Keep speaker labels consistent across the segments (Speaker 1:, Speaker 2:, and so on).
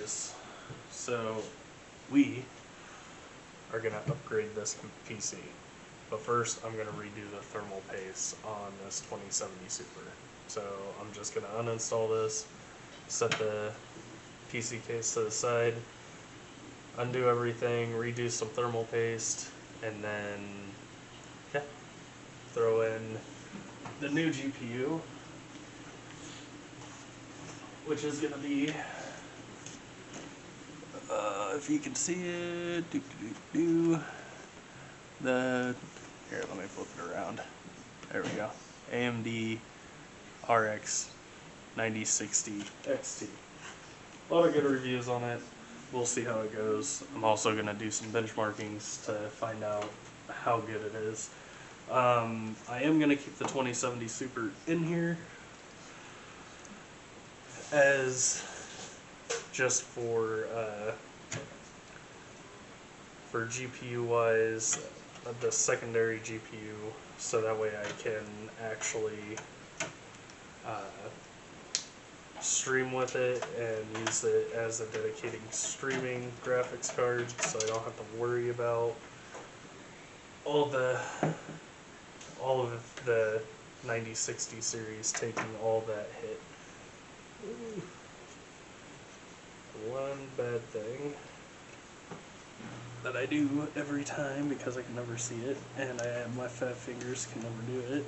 Speaker 1: guys, so we are going to upgrade this PC, but first I'm going to redo the thermal paste on this 2070 Super. So I'm just going to uninstall this, set the PC case to the side, undo everything, redo some thermal paste, and then throw in the new GPU, which is going to be, if you can see it, here, let me flip it around. There we go. AMD RX 9060 XT. A lot of good reviews on it. We'll see how it goes. I'm also going to do some benchmarkings to find out how good it is. I am going to keep the 2070 Super in here as just for GPU wise, the secondary GPU, so that way I can actually stream with it and use it as a dedicated streaming graphics card, so I don't have to worry about all of the 9060 series taking all that hit. Ooh. One bad thing that I do every time, because I can never see it, and my fat fingers can never do it.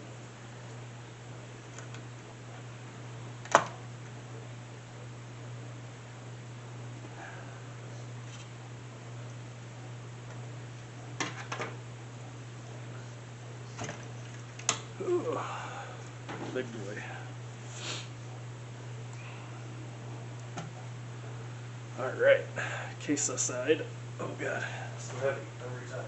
Speaker 1: Ooh, big boy. Alright, case aside. Oh god, so heavy every time.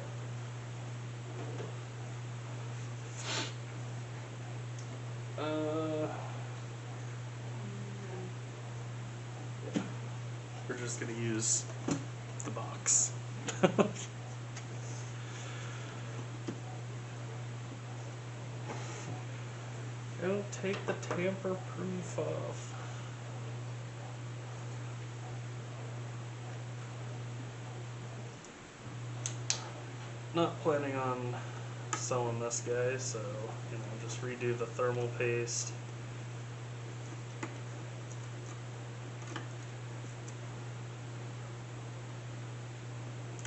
Speaker 1: We're just gonna use the box. Don't take the tamper proof off. Not planning on selling this guy, so just redo the thermal paste.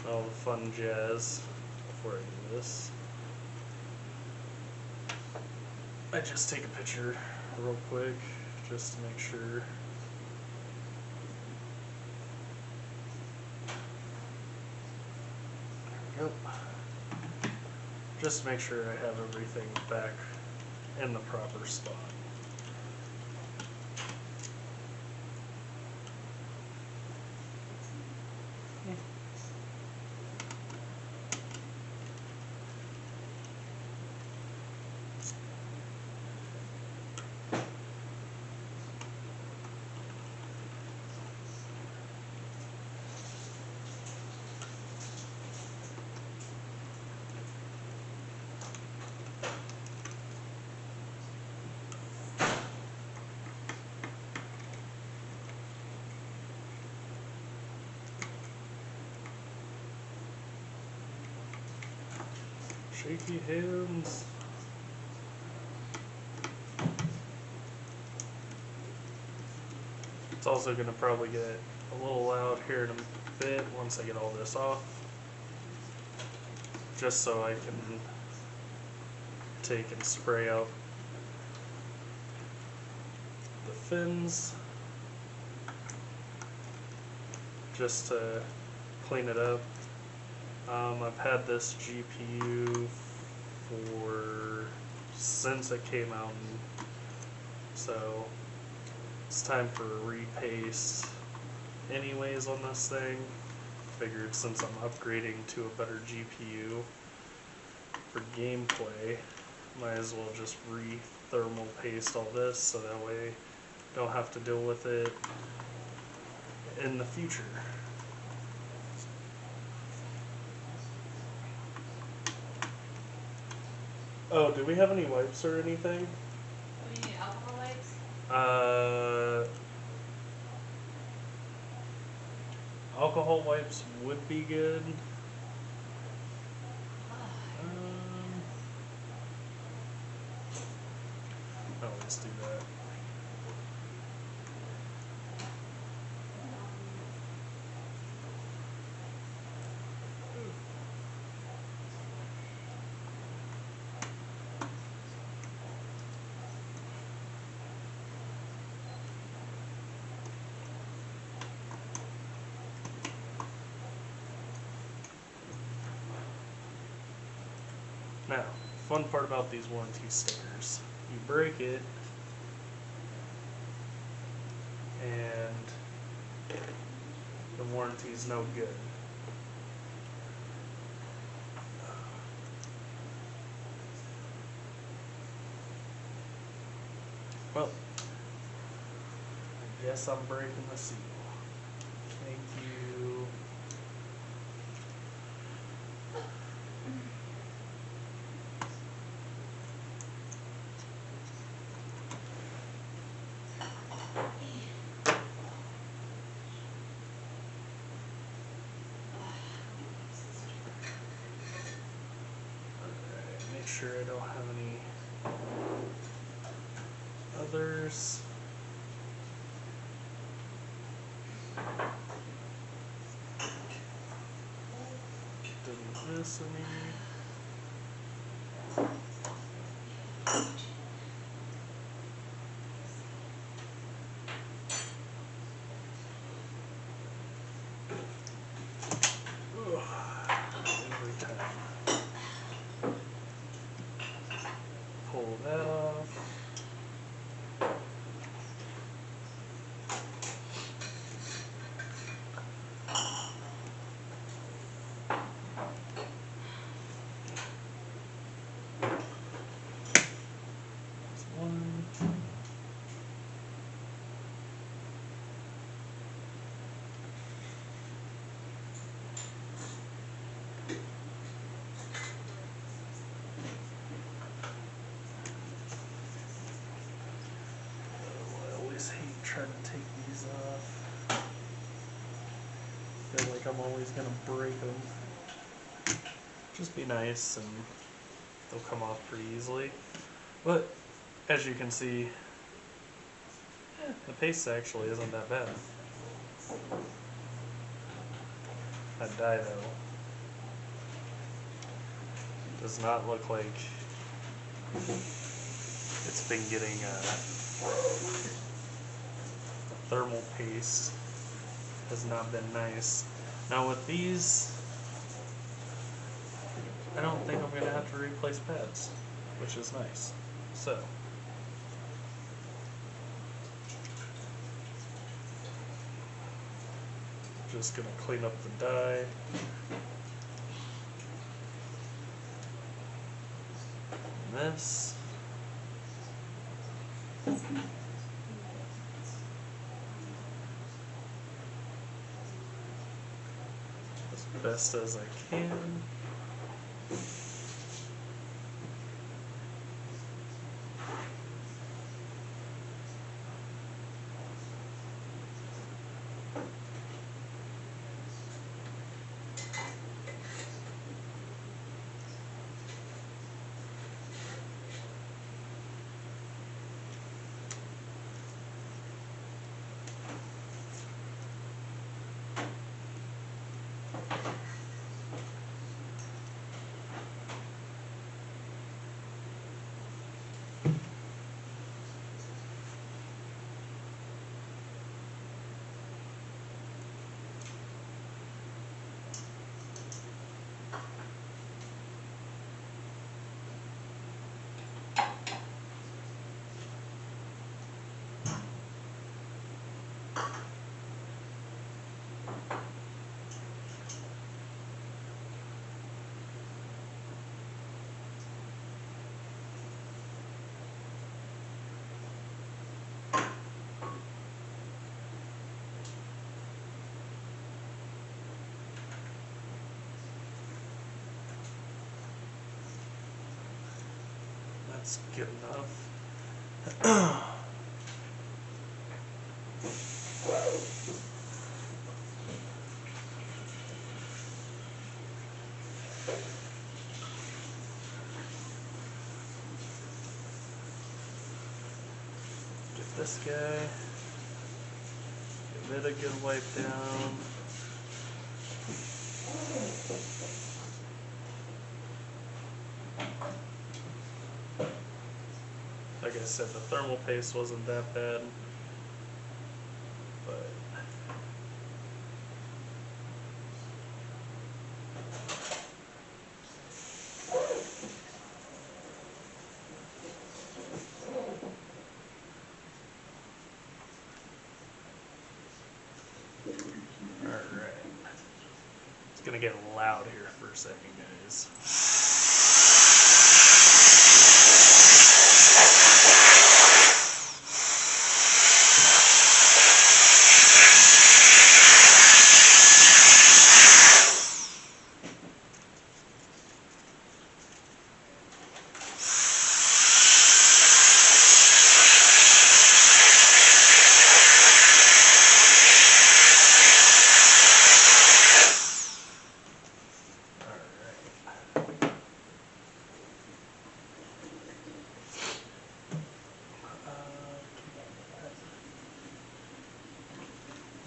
Speaker 1: All the fun jazz before I do this. I just take a picture real quick just to make sure. There we go. Just to make sure I have everything back in the proper spot. Shaky hands. It's also going to probably get a little loud here in a bit once I get all this off, just so I can take and spray out the fins just to clean it up. I've had this GPU since it came out, so it's time for a repaste anyways on this thing. Figured since I'm upgrading to a better GPU for gameplay, might as well just thermal paste all this, so that way I don't have to deal with it in the future. Oh, do we have any wipes or anything?
Speaker 2: Do you need alcohol wipes?
Speaker 1: alcohol wipes would be good. I always do that. Now, fun part about these warranty stickers. You break it, and the warranty's no good. Well, I guess I'm breaking the seal. Thank you. Alright, make sure I don't have any others. Didn't miss any. Every time. Pull that off. Trying to take these off. Feel like I'm always gonna break them. Just be nice and they'll come off pretty easily. But as you can see, the paste actually isn't that bad. That die though does not look like it's been getting thermal paste. Has not been nice. Now with these, I don't think I'm gonna have to replace pads, which is nice. So just gonna clean up the dye. And this. As best as I can. That's good enough. this guy. Give it a good wipe down. Like I said, the thermal paste wasn't that bad, but alright. It's gonna get loud here for a second, guys.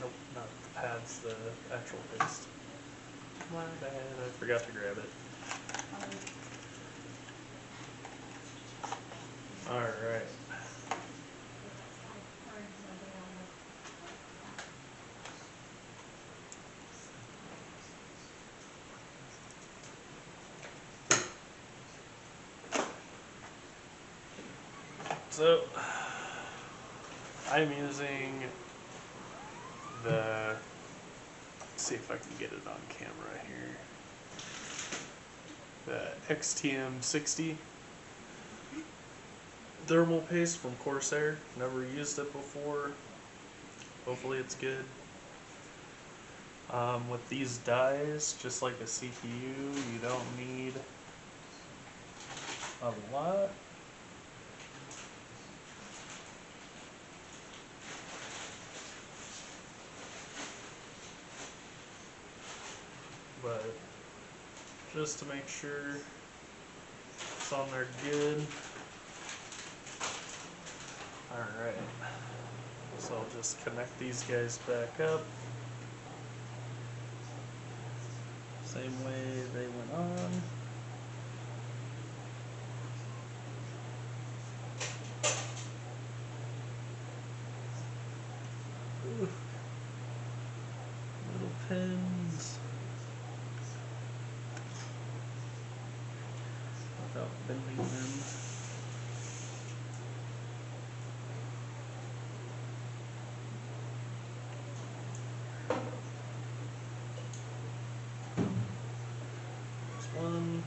Speaker 1: Nope, not the pads, the actual paste. My bad, I forgot to grab it. Alright. So, I'm using the, let's see if I can get it on camera here, the XTM60 thermal paste from Corsair. Never used it before. Hopefully it's good. With these dies, just like a CPU, you don't need a lot. But just to make sure it's on there good. Alright, so I'll just connect these guys back up. Same way they went on. Ooh. Little pins. Without bending them. There's one.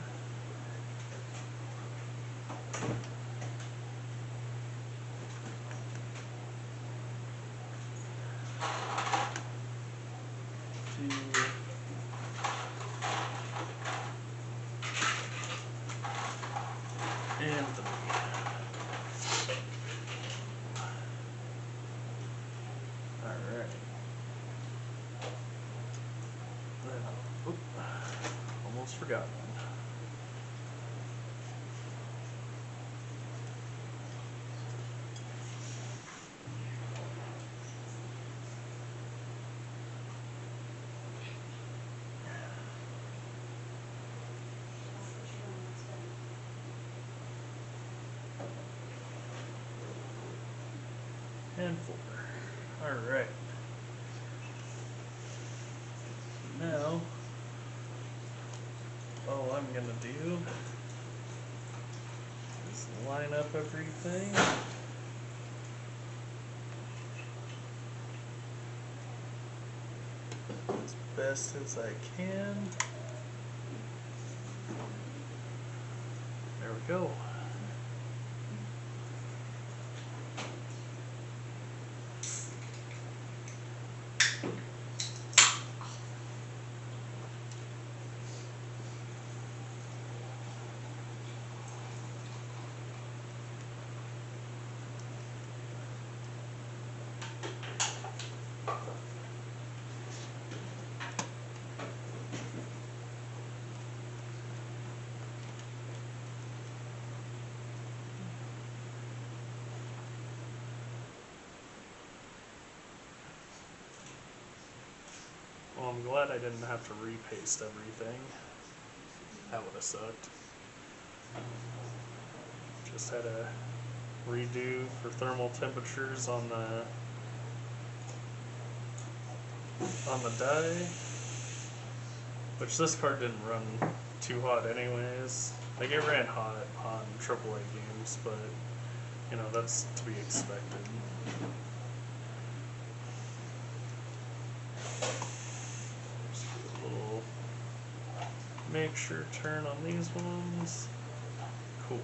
Speaker 1: Two. And three. Alright. Oop, almost forgot one. And 4. Alright. Now, all I'm going to do is line up everything. As best as I can. There we go. I'm glad I didn't have to repaste everything. That would have sucked. Just had to redo for thermal temperatures on the die, which this card didn't run too hot anyways. Like, it ran hot on AAA games, but you know, that's to be expected. Just do a little make sure turn on these ones. Cool.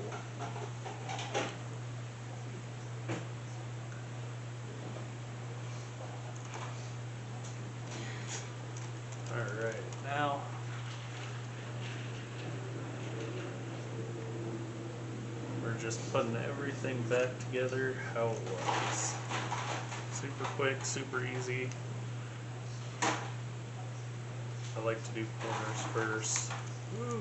Speaker 1: Alright, now we're just putting everything back together how it was. Super quick, super easy. I like to do corners first. Woo.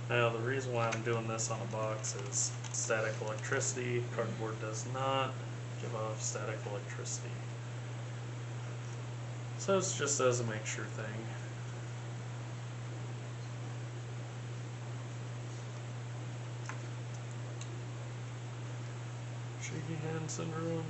Speaker 1: Now, the reason why I'm doing this on a box is static electricity. Cardboard does not give off static electricity. So it's just as a make sure thing. Shaky hand syndrome.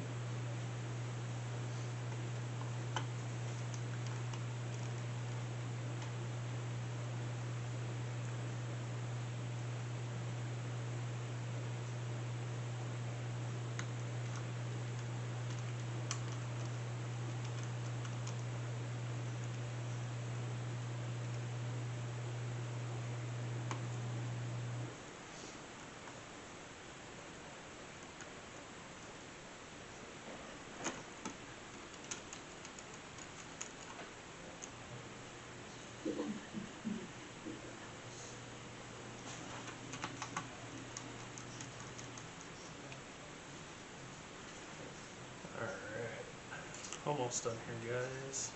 Speaker 1: Almost done here, guys.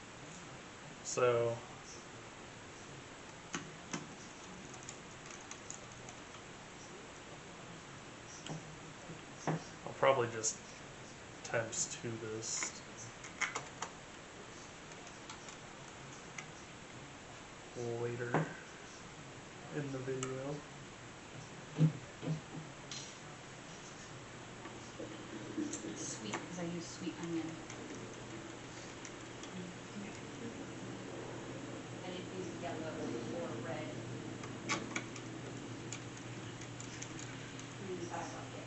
Speaker 1: So I'll probably just times 2 this. Later in the video.
Speaker 2: Sweet, because I use sweet onion. I didn't use yellow or red. Use that bucket.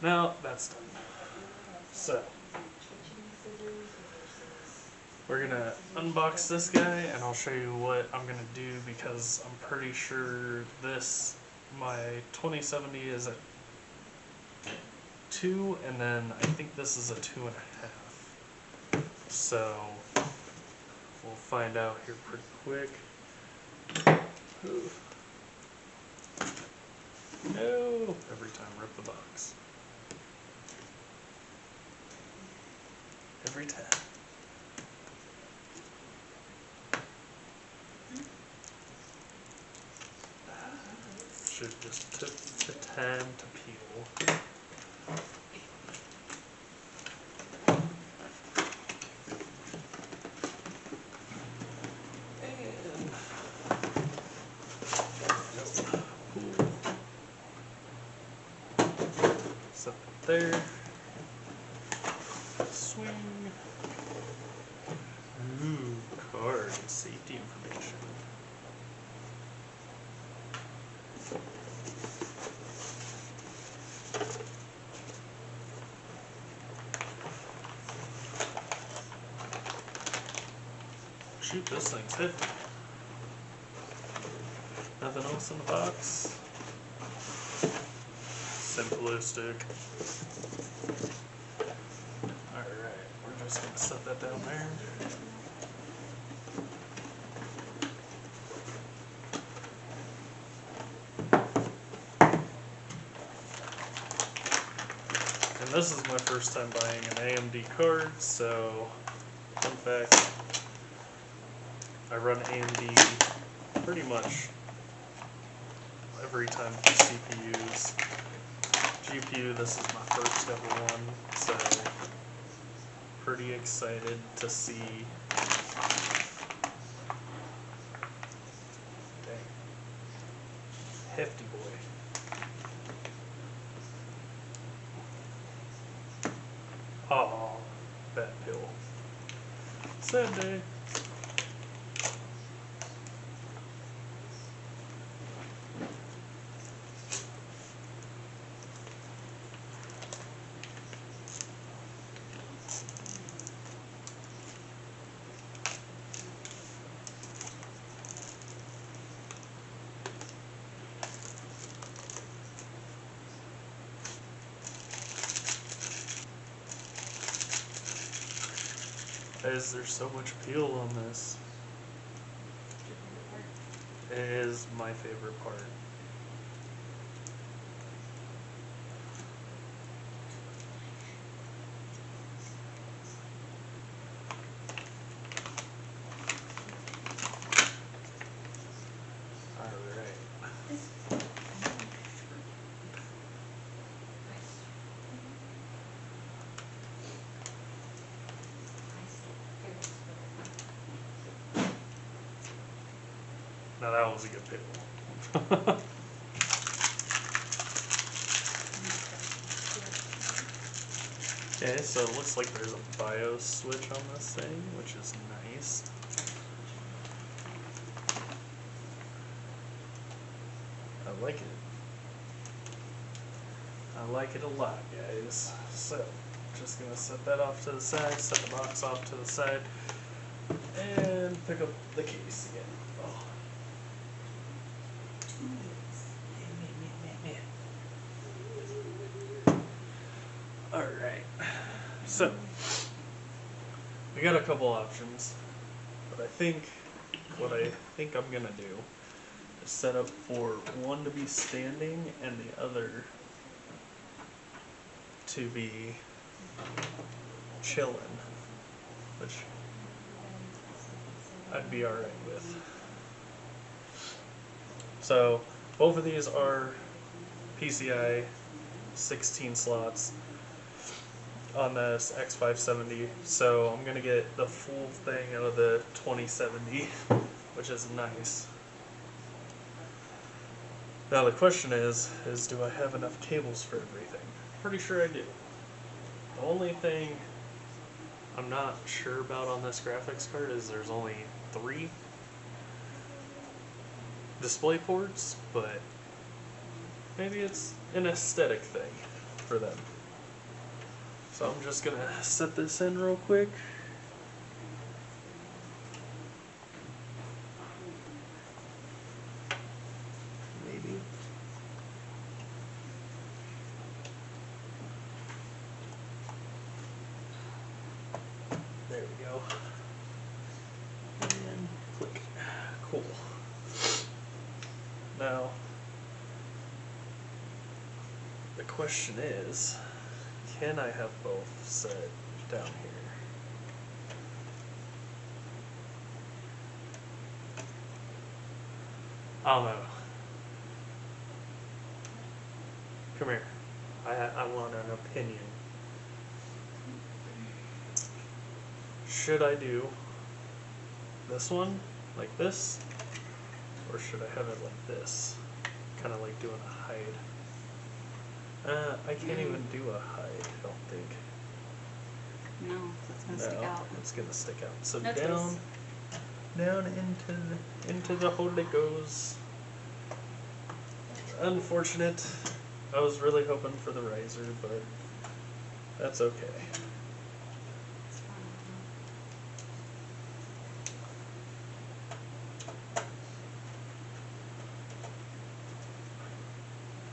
Speaker 1: Now that's done. So we're gonna unbox this guy and I'll show you what I'm gonna do, because I'm pretty sure my 2070 is a 2, and then I think this is a 2.5. So we'll find out here pretty quick. Ooh. No! Every time, rip the box. Every time. Should just took the time to peel. Set that there. Swing. Ooh, card. target safety information. Shoot, this thing's heavy. Nothing else in the box. Simplistic. Alright, we're just gonna set that down there. And this is my first time buying an AMD card, so fun fact, I run AMD pretty much every time for CPUs. GPU, this is my first ever one, so pretty excited to see. Dang. Hefty boy. Oh, bad pill. Sad day. Is there so much appeal on this? It is my favorite part. Now that was a good pickle. Okay, so it looks like there's a BIOS switch on this thing, which is nice. I like it. I like it a lot, guys. So, just gonna set that off to the side, set the box off to the side, and pick up the case again. Oh. Alright, so we got a couple options, but I think what I'm gonna do is set up for one to be standing and the other to be chilling, which I'd be alright with. So both of these are PCI 16 slots on this X570, so I'm gonna get the full thing out of the 2070, which is nice. Now the question is do I have enough cables for everything? Pretty sure I do. The only thing I'm not sure about on this graphics card is there's only 3 display ports, but maybe it's an aesthetic thing for them. So I'm just gonna set this in real quick. Maybe. There we go. And click. Cool. Now, the question is, can I have both set down here? I don't know. Come here. I want an opinion. Should I do this one like this, or should I have it like this? Kind of like doing a hide. I can't even do a hide, I don't think.
Speaker 2: No, it's gonna stick out.
Speaker 1: It's gonna stick out. So
Speaker 2: No
Speaker 1: down,
Speaker 2: choice.
Speaker 1: down into the hole it goes. Unfortunate. I was really hoping for the riser, but that's okay.
Speaker 2: It's fine.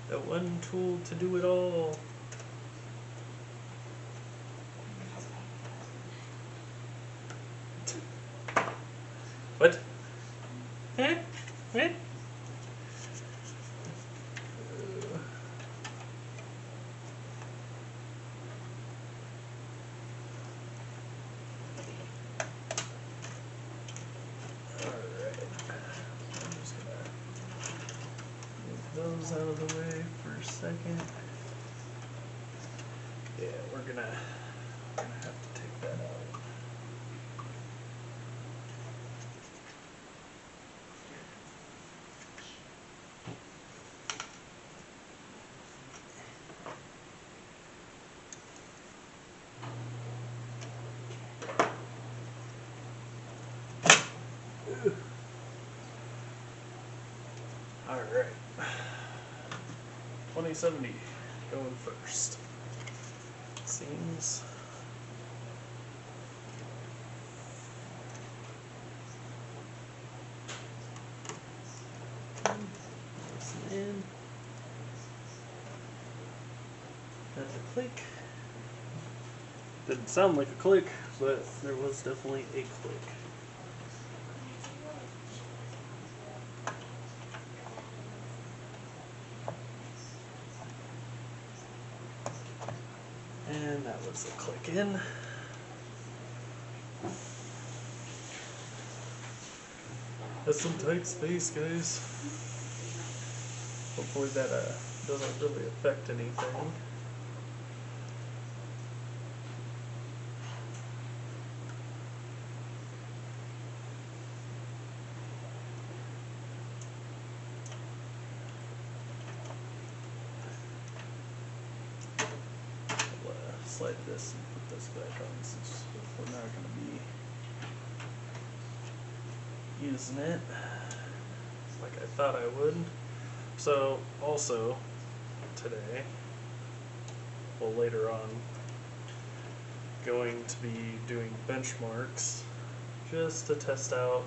Speaker 1: The one tool to do it all. What? Huh? What? Those out of the way for a second. Yeah, we're gonna have to take that out. All right. 2070 going first. Seems. Listen in. That's a click. Didn't sound like a click, but there was definitely a click. And that was a click in. That's some tight space, guys. Hopefully that doesn't really affect anything. Slide this and put this back on since we're not going to be using it like I thought I would. So also today, well later on, going to be doing benchmarks just to test out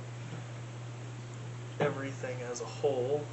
Speaker 1: everything as a whole.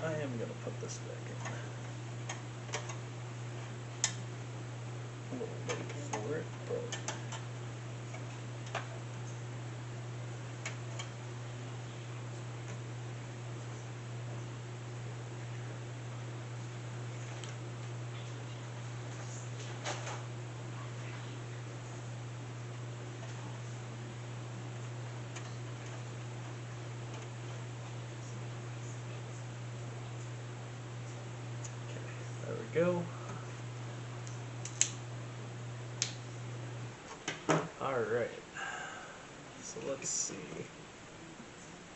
Speaker 1: I am going to put this back in. A little late for it, but there we go. Alright, so let's see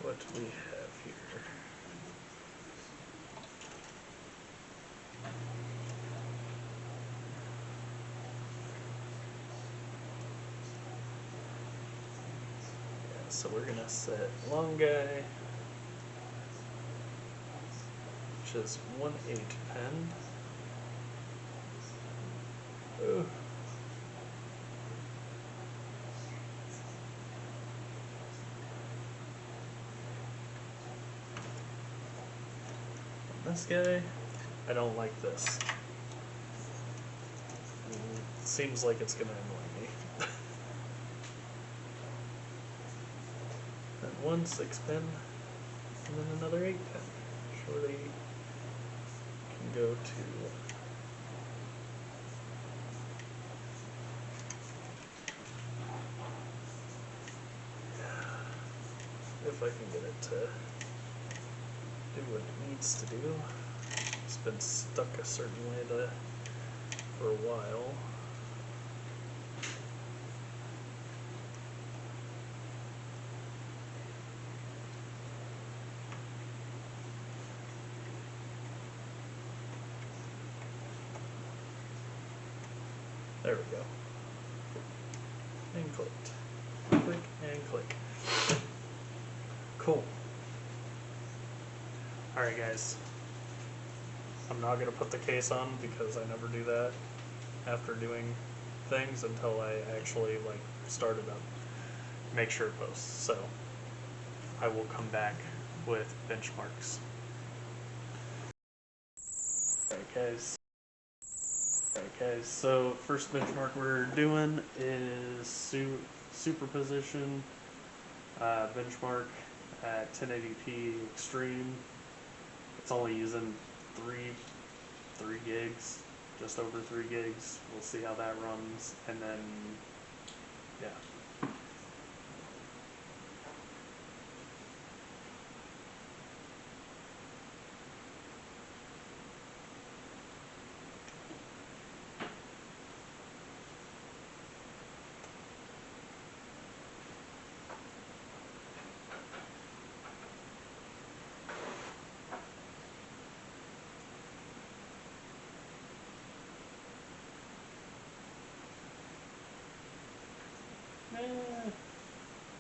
Speaker 1: what we have here. Yeah, so we're going to set long guy, which is 1/8 pen. Ooh. This guy, I don't like this. Seems like it's gonna annoy me. Then 1 6 pen, and then another 8 pen. Surely can go to if I can get it to do what it needs to do. It's been stuck a certain way for a while. There we go. And clicked. Click and click. Cool. Alright guys. I'm not gonna put the case on because I never do that after doing things until I actually like start it up. Make sure it posts. So I will come back with benchmarks. Alright guys. Okay, so first benchmark we're doing is superposition benchmark at 1080p extreme. It's only using 3 gigs, just over 3 gigs. We'll see how that runs, and then yeah.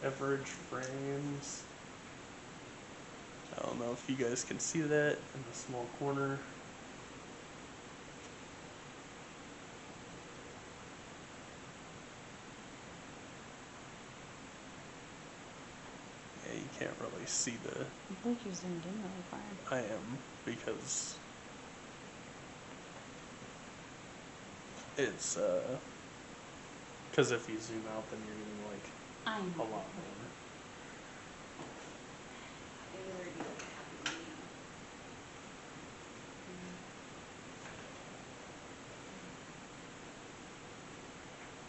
Speaker 1: Average frames. I don't know if you guys can see that in the small corner. Yeah, you can't really see the...
Speaker 2: I think you zoomed in really far.
Speaker 1: I am, because it's because if you zoom out, then you're getting like a lot more.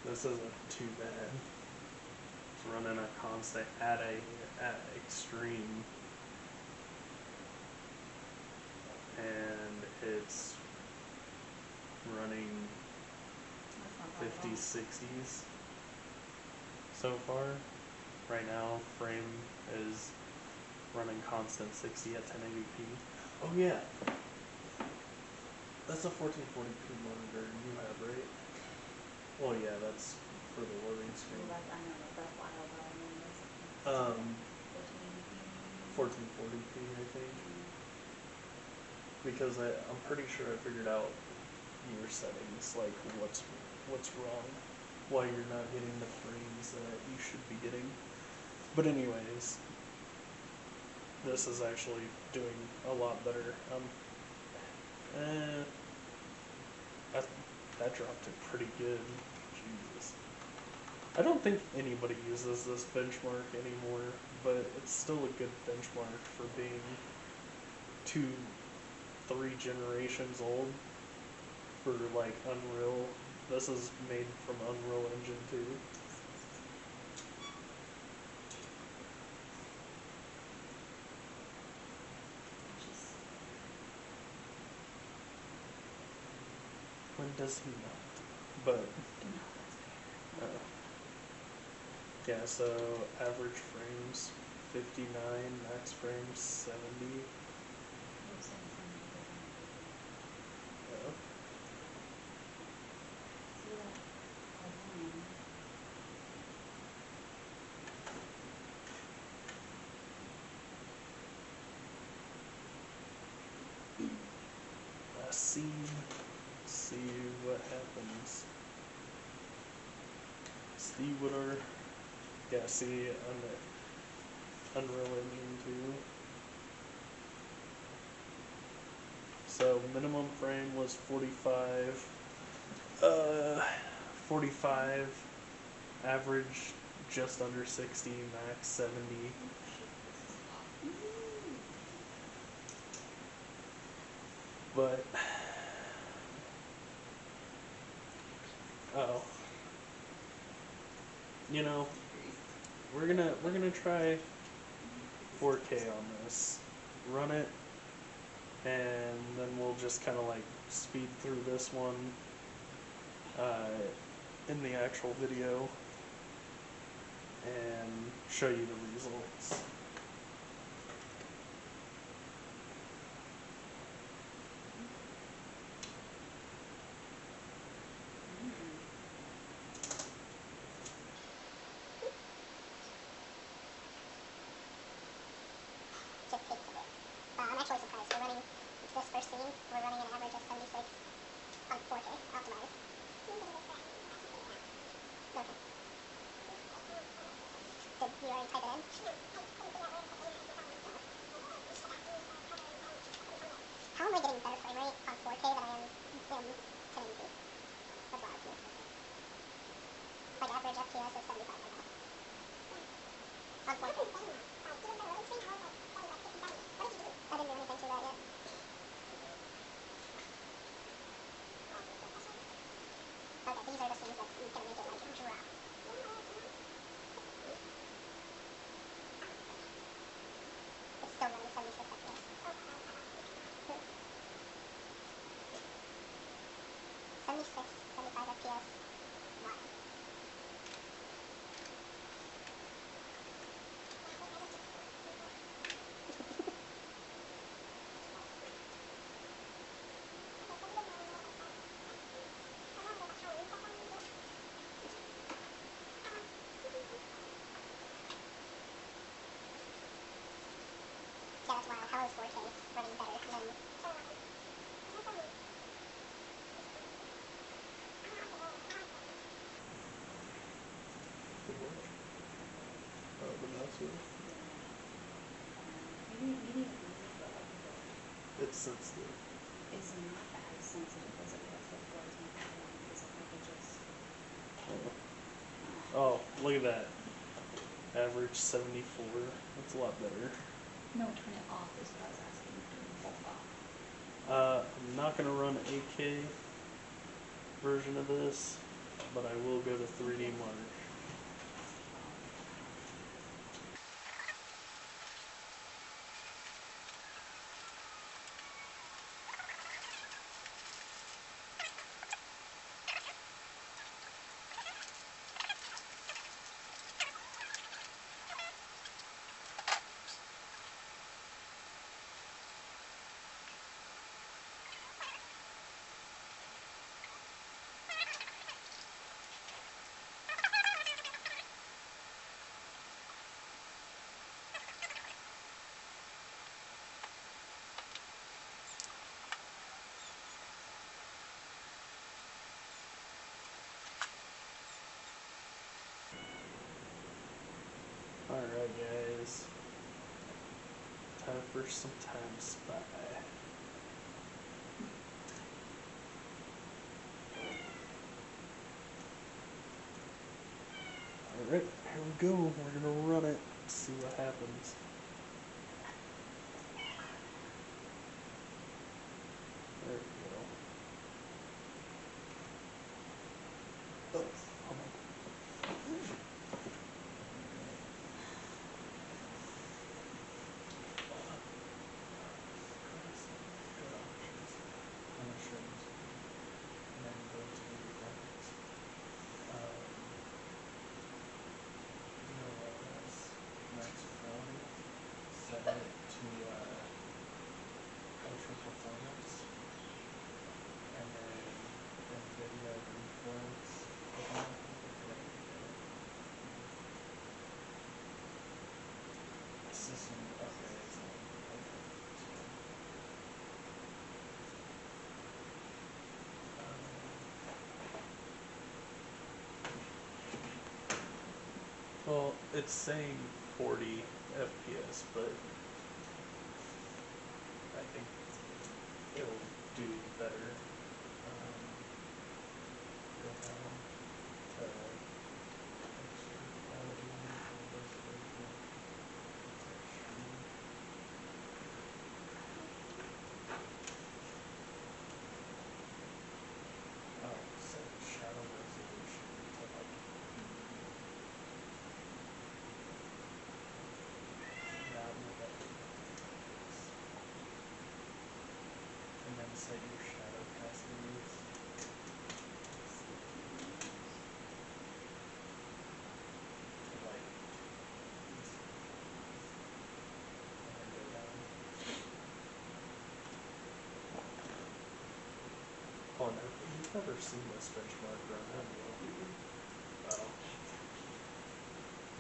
Speaker 1: This isn't too bad. It's running a constant at extreme, and it's running 50s, 60s so far. Right now, frame is running constant 60 at 1080p. Oh yeah, that's a 1440p monitor you have, right? Well, yeah, that's for the loading screen.
Speaker 2: I know that's wild, but I mean,
Speaker 1: 1440p, I think. Because I'm pretty sure I figured out your settings, like what's wrong, why you're not getting the frames that you should be getting. But anyways, this is actually doing a lot better. That dropped it pretty good. Jesus. I don't think anybody uses this benchmark anymore, but it's still a good benchmark for being 2-3 generations old for like Unreal. This is made from Unreal Engine 2. When does he not? But yeah, so average frames 59, max frames 70. See what happens. See what our, yeah, see on the Unreal Engine 2. So minimum frame was 45, 45, average just under 60, max 70. But you know, we're gonna try 4K on this. Run it, and then we'll just kind of like speed through this one in the actual video and show you the results.
Speaker 3: Just takes a bit. I'm actually surprised. We're running, it's this first scene, we're running an average of 76 on 4K optimized. Okay. Did you already type it in? How am I getting better frame rate on 4K than I am in 1080p? That's wild to me. Like average FPS is 75 right now. On 4K. I didn't do anything to that yet. Okay, these are the scenes that's gonna make it like drop. It's still running 76 FPS. 76, 75 FPS. Wow. Yeah, that's wild. How is 4K running better than...
Speaker 1: The mouse wheel.
Speaker 2: Maybe the
Speaker 1: It's sensitive.
Speaker 2: is not as sensitive as it was before. It's not that long because I could just.
Speaker 1: Oh, look at that. Average 74. That's a lot better.
Speaker 2: No, turn it off is what I was asking. Both off.
Speaker 1: I'm not going to run 8K version of this, but I will go to 3D Mark. Alright guys, time for some time spy. Alright, here we go, we're gonna run it, see what happens. There we go. Oh, hold on.
Speaker 4: Set it to ultra performance, and then NVIDIA reflex. System upgrades.
Speaker 1: Well, it's saying 40 FPS, but I think it'll do better.
Speaker 4: Set shadow resolution to like that
Speaker 1: Oh, you've never seen this benchmark run, have you? Oh.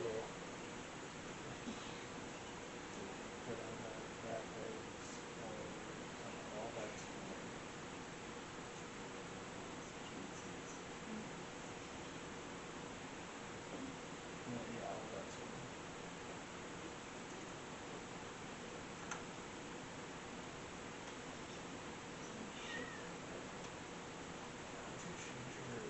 Speaker 1: Yeah.
Speaker 4: Put on the graphics or all that's fine. No, yeah, all that's fine. How did you change your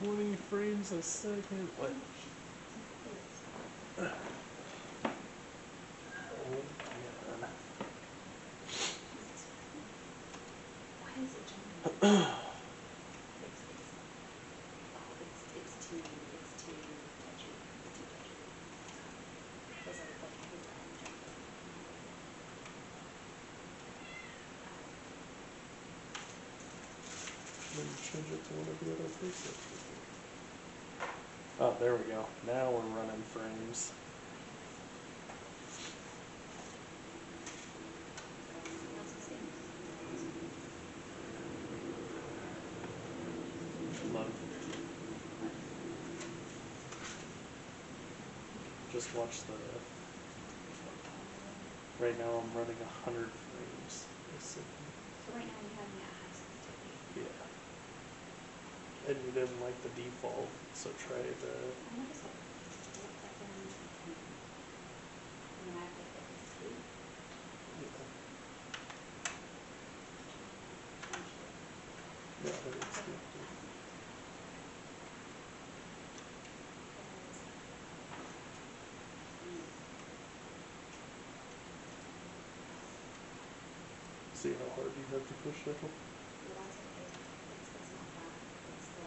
Speaker 4: your
Speaker 1: 20 frames a second. What? Oh, man.
Speaker 2: Why is it jumping? It's too touchy. It's too touchy. Because I like his arm jumping.
Speaker 1: Let me change it to one of the other presets. Oh, there we go. Now we're running frames. Love. Just watch the. Right now I'm running 100 frames a second.
Speaker 2: So right now you have me at high sensitivity.
Speaker 1: Yeah. And you didn't like the default, so try the.
Speaker 2: I noticed that. And then I have to hit escape.
Speaker 1: Yeah, but it's good. See how hard you have to push that one?
Speaker 2: Well, that's okay. It's not that. It's the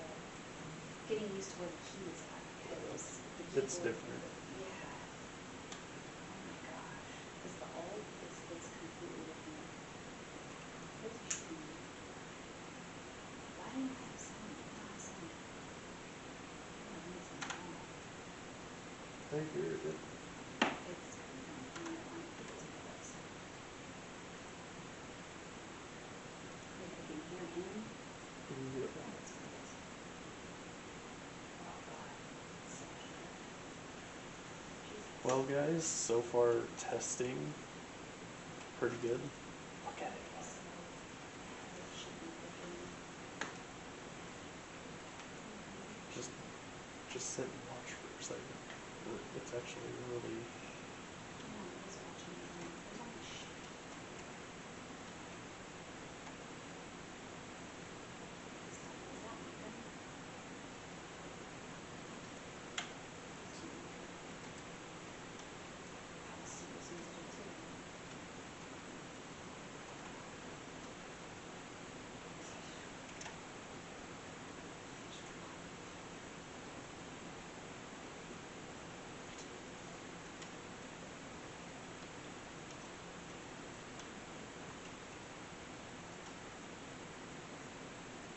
Speaker 2: getting used to where the key is at because the keyboard.
Speaker 1: It's different.
Speaker 2: Yeah. Oh my gosh. Because the alt is completely different. Where's the key? Why don't I have sound? I don't have sound. I need some sound.
Speaker 1: I hear it.
Speaker 2: It's coming from my on people's website. If I can hear him.
Speaker 1: Yeah.
Speaker 2: That's great. Oh god. So Jesus.
Speaker 1: Well, guys, so far testing pretty good. Look at it. Just sit and watch for a second. It's actually really.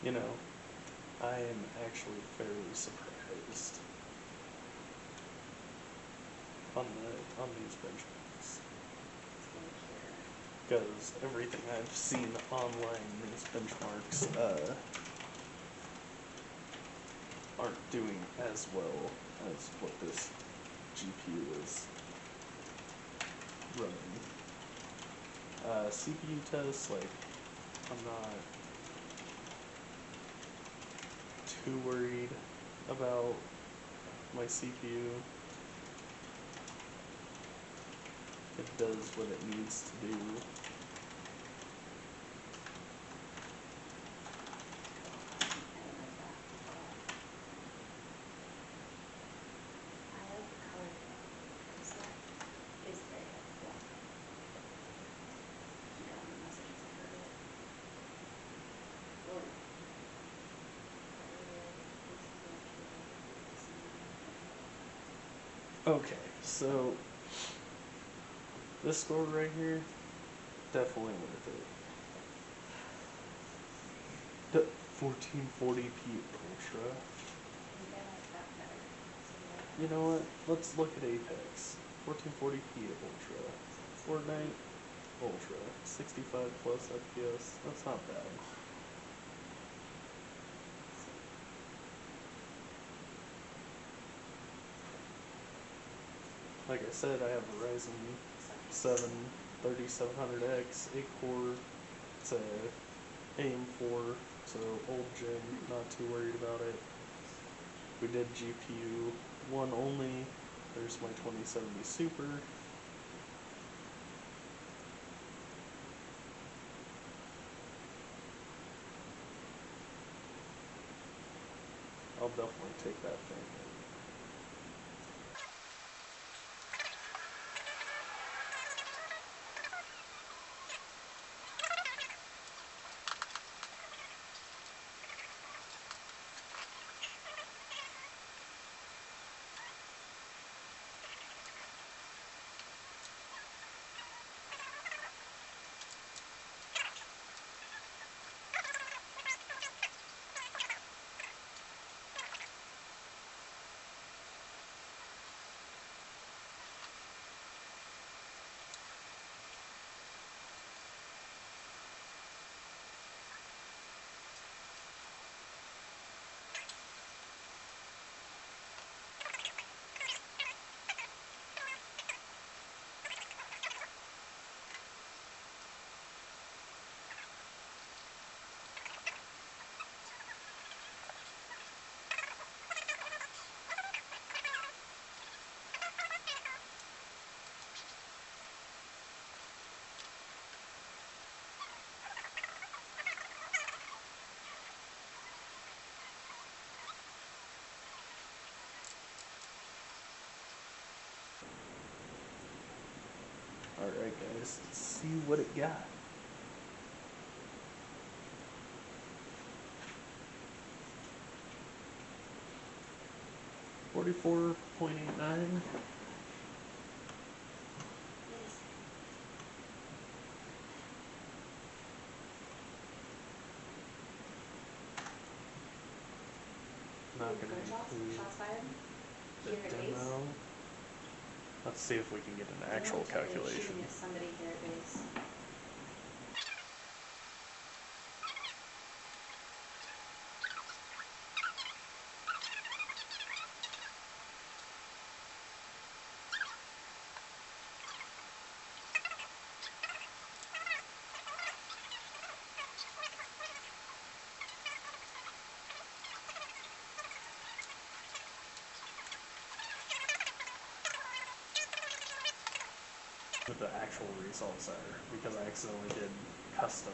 Speaker 1: You know, I am actually fairly surprised on these benchmarks. Because everything I've seen online, these benchmarks aren't doing as well as what this GPU is running. CPU tests, like, I'm not too worried about my CPU. It does what it needs to do. Okay, so This score right here, definitely worth it. 1440p Ultra.
Speaker 2: Maybe I like that better. So
Speaker 1: You know what? Let's look at Apex. 1440p Ultra. Fortnite Ultra. 65 plus FPS. That's not bad. Like I said, I have a Ryzen 7 3700X, 8-core. It's a AM4, so old gen, not too worried about it. We did GPU 1 only. There's my 2070 Super. I'll definitely take that thing. Alright guys, let's see what it got. $44.89. Not gonna include
Speaker 2: shots fired.
Speaker 1: the
Speaker 2: Here at base.
Speaker 1: demo. Let's see if we can get an actual
Speaker 2: They're
Speaker 1: calculation.
Speaker 2: shooting at somebody here at base.
Speaker 1: What the actual results are, because I accidentally did custom.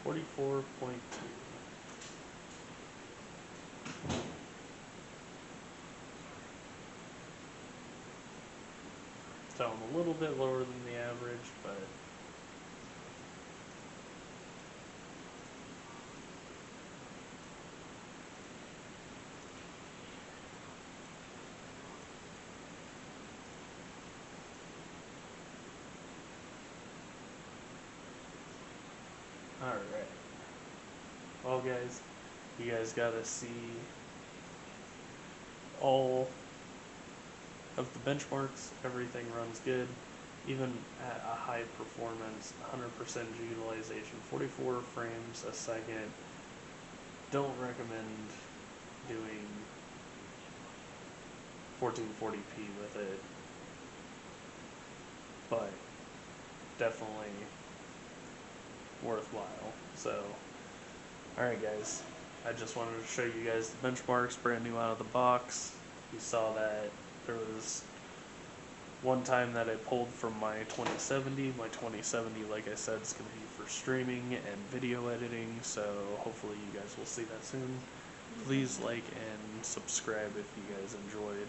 Speaker 1: $44.2. So I'm a little bit lower than the average, but alright. Well guys, you guys gotta see all of the benchmarks. Everything runs good. Even at a high performance, 100% utilization, 44 frames a second. Don't recommend doing 1440p with it, but definitely worthwhile. So, alright guys, I just wanted to show you guys the benchmarks brand new out of the box. You saw that there was one time that I pulled from my 2070. My 2070, like I said, is going to be for streaming and video editing, so hopefully you guys will see that soon. Please like and subscribe if you guys enjoyed.